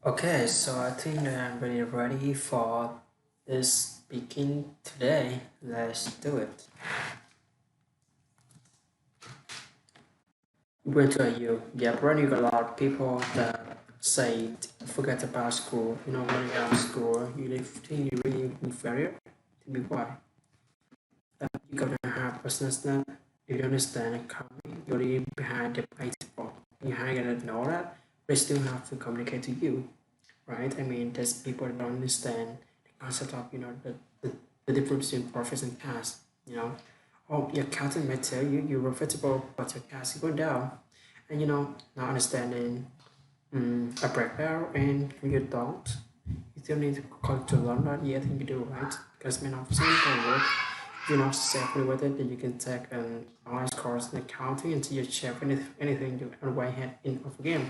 Okay, so I think that I'm really ready for this speaking today. Let's do it. Where are you? Yeah, but you got a lot of people that say forget about school. You know, when you're out of school, you think you're really inferior. To be why? You gotta have business that if you understand economy, you're really behind the baseball. You gotta know that, they still have to communicate to you, right? I mean, there's people that don't understand the concept of the difference between profits and cash. You know, oh, your accountant may tell you you're profitable, but your cash is going down, and not understanding a breakdown and you don't. You still need to learn that. Yeah, I think you do right because man, of simple work. You're not safely with it, then you can take an online course in accounting until you check anything you on the way ahead in of a game.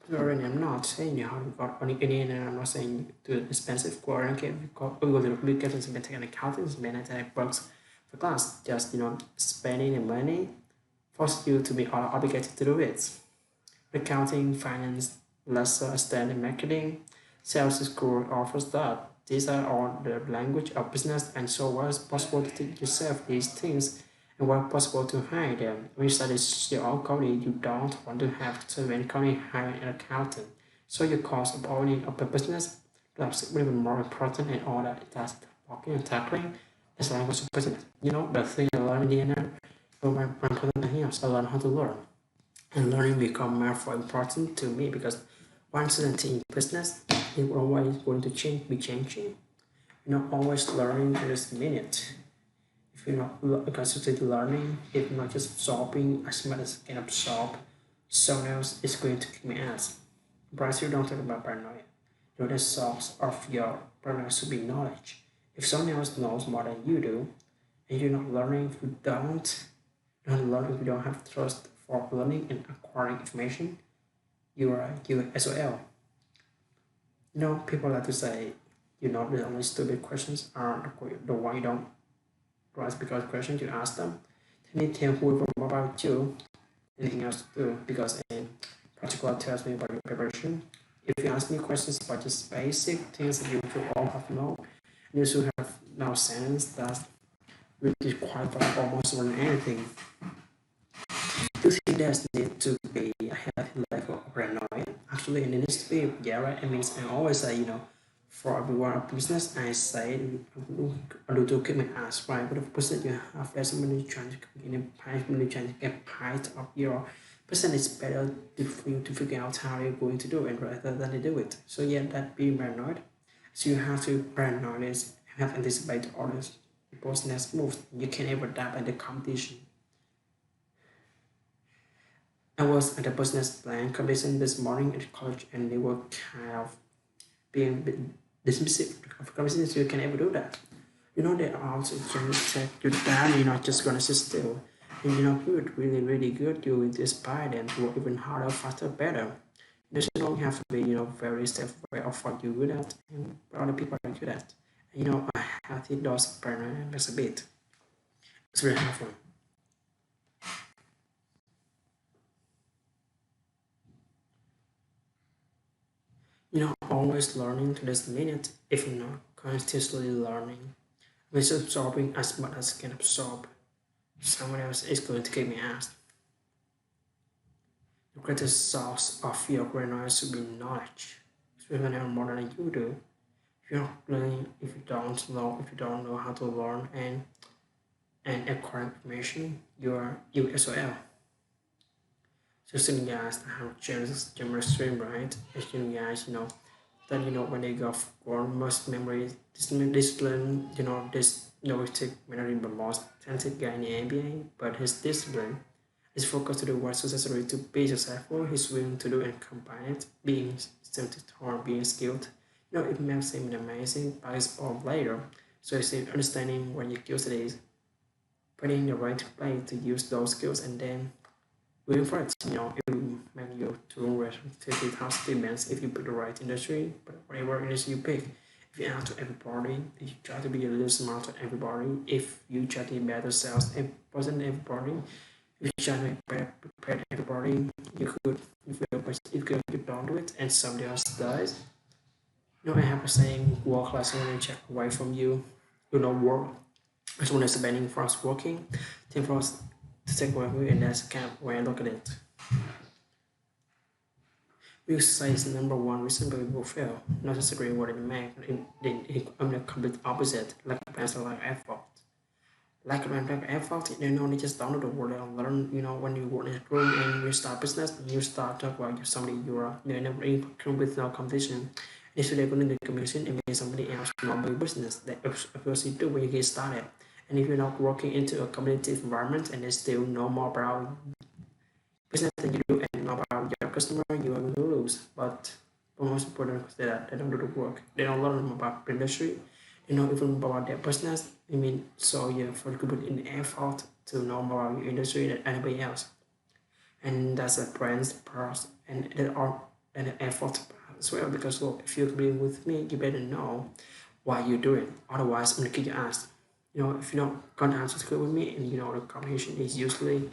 But already I'm not saying you how to got only any and I'm not saying to expensive course and get we go to the big and take an accounting and take books for class. Just spending the money force you to be obligated to do it. Accounting, finance, lesser extent marketing, sales school offers that. These are all the language of business and so what is possible to teach yourself these things and what possible to hire them. When you study your own coding, you don't want to have to spend coding hiring an accountant. So your cost of owning of the business becomes even more important and all that it does walking and tackling is language of business. The thing I learned in the end, my important here is I learned how to learn and learning become more important to me because once in business, it always going to be changing. You're not always learning to this minute. If you're not consistently learning, if you're not just absorbing as much as you can absorb, someone else is going to kick my ass. Bryce, you don't talk about paranoia. The source of your paranoia should be knowledge. If someone else knows more than you do, and you're not learning, if you don't learn, if you don't have trust for learning and acquiring information, you SOL. People like to say, the only stupid questions are the one you don't ask because questions you ask them. They need to tell whoever about you, anything else to do because in particular tells me about your preparation. If you ask me questions about just basic things that you should all have to know, you should have now sense that really qualified almost learn anything. Do you think there's need to be a healthy level of paranoia? Actually, it needs to be. Yeah, right. I mean, I always say, for everyone of business, I say, I do to keep my ass right. But of course, you have there's many trying to get a pie, many trying to get part of your person. It's better for you to figure out how you're going to do it rather than to do it. So yeah, that being paranoid. So you have to paranoid is have anticipate orders, people's next moves. You can ever adapt at the competition. I was at a business plan competition this morning at college, and they were kind of being a bit dismissive of competitions. You can ever do that. They also can check you down. You're not just gonna sit still. And good, really, really good. You will inspire them to work even harder, faster, better. You don't have to be, very self-aware of what you're good at and what other people are good at. And, I have to those paranoia a bit. It's very helpful. Always learning to this minute, if not constantly learning, which absorbing as much as I can absorb. Someone else is going to get me asked. The greatest source of your paranoia should be knowledge. If you know more than you do, if you're not learning, if you don't know how to learn and acquire information, you SOL. So student guys that have general stream, right? Student guys, then when they go for most memory discipline, this take minority but most talented guy in the NBA, but his discipline is focused to do what's necessary to be successful. He's willing to do and combine it, being tempted or being skilled. It makes him an amazing basketball player. So it's understanding what your skills it is, putting the right play to use those skills and then going for it. It will make you to run 50,000 demands if you pick the right industry, but whatever industry you pick. If you ask to everybody, if you try to be a little smarter than everybody, if you try to be better sales person than everybody, if you try to be better prepared than everybody, you could, if you don't do it and somebody else does, I have a saying, work less when check away from you. Work as one is spending for us working, then for us to take away from you, and that's kind of where I look at it. We say is the number one reason why people fail, not necessarily what it make, I'm the complete opposite, like plans or like effort. Like effort, they just download the word and learn, when you work in a room and you start business, you start talk about somebody you are, never come with no competition. Instead of going to the commission and mean somebody else normal business that of course you do when you get started. And if you're not working into a competitive environment and they still know more about business than you do and know about your customer, you are going to lose. But the most important is that they don't do the work. They don't learn about the industry. They don't even about their business. So you for put in effort to know more about your industry than anybody else. And that's a brand's part and there are an effort as well. Because look, if you're competing with me, you better know why you do it. Otherwise, I'm gonna kick your ass. If you don't gonna answer to with me, and the competition is usually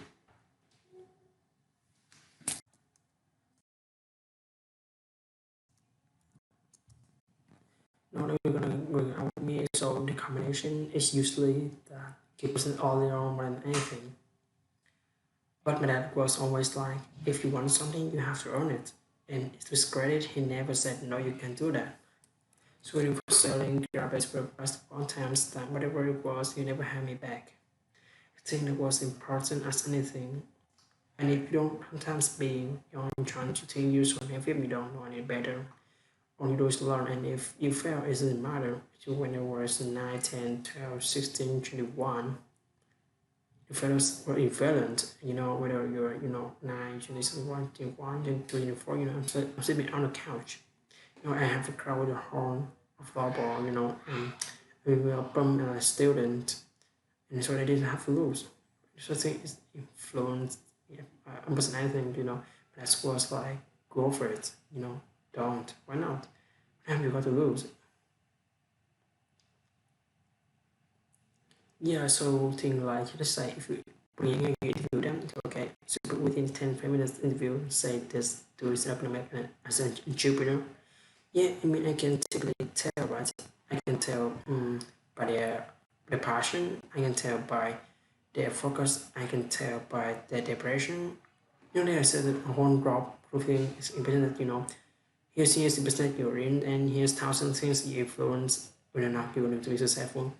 not even gonna going out with me. So the combination is usually that keeps it all their own more than anything. But my dad was always like, if you want something, you have to earn it. And to his credit, he never said, no, you can't do that. So when he was selling garbage for the past one times, time, whatever it was, he never had me back. I think that was important as anything. And if you don't sometimes being trying to tell you so if you don't know any better, all you do is learn. And if you fail, it doesn't matter. So when it was 9, 10, 12, 16, 21, the fellows were irrelevant, whether you're, 9, 21, 21, 24, I'm sitting on the couch. I have a crowd with a horn, a floorball, and we were a student, and so I didn't have to lose. So I think it's influenced, yeah, almost anything, but that was like, go for it, don't, why not? And you got to lose. Yeah, so thing like, let's say if you bring a interview them, okay, so within 10 minutes interview, say this, do is not gonna make as an entrepreneur. Yeah, I can typically tell, right? I can tell by their passion. I can tell by their focus. I can tell by their depression. There's a one drop roofing is important that, here's the business you're in, and here's thousand things you influence whether or not you're going to be successful.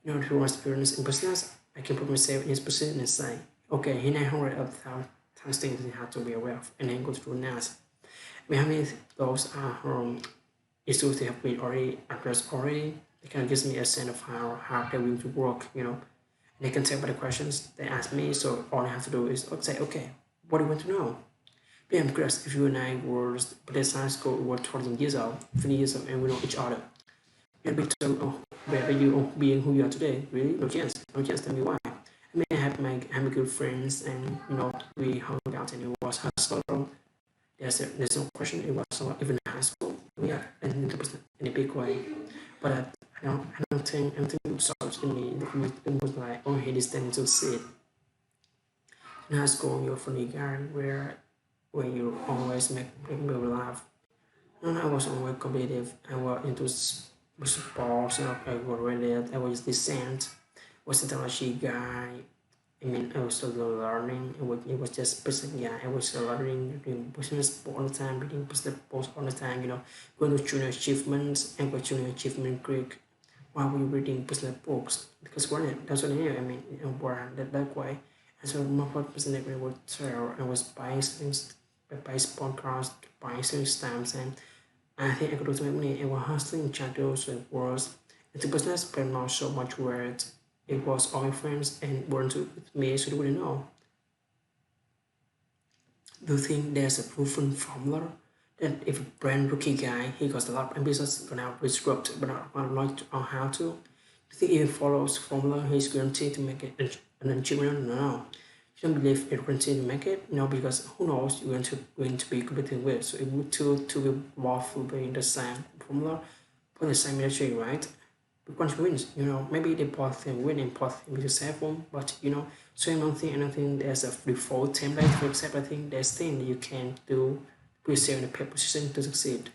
If you want experience in business, I can put myself in his position and say, okay, here I have thousand things you have to be aware of, and then go through NAS. How many those are issues they have been already addressed already. It kind of gives me a sense of how hard they're willing to work, And they can tell by the questions they ask me, so all I have to do is say, okay, what do you want to know? Yeah, because if you and I were but the science school were 20 years old, 20 years old, and we know each other, you'd be told, oh, where are you being who you are today? Really? No chance. No chance. Tell me why. I have my good friends, and we hung out, and it was hustle. There's no question. It was even high school. Yeah, and it was in a big way. But I don't think such in me. It was like, oh, he is tending to see it. In high school, you're a funny guy where you always make people laugh. And I was always competitive. I was into sports. I was ready. I was decent. Was a technology guy. I was still learning. It was just business. Yeah, I was learning, doing business all the time, reading business books all the time. Going to junior achievements and got junior achievement Greek while we reading business books because that's what I knew. Where that way. And so my purpose in it was I was buying things, buying podcasts, buying certain stamps, and I think I could also make money. I was hustling shadows and wars. Into business, but not so much where it was all my friends and weren't with me, so they wouldn't know. Do you think there's a proven formula that if a brand rookie guy he got a lot of business gonna disrupt but not on how to? Do you think if he follows formula he's guaranteed to make it an achievement? No. You don't believe it guaranteed to make it? No, because who knows you're going to be competing with. So it would to be both will be the same formula for the same industry, right? Which wins, maybe they both can win and both can be successful, but so I don't think there's a default template for except I think there's things that you can do to yourself in a position to succeed.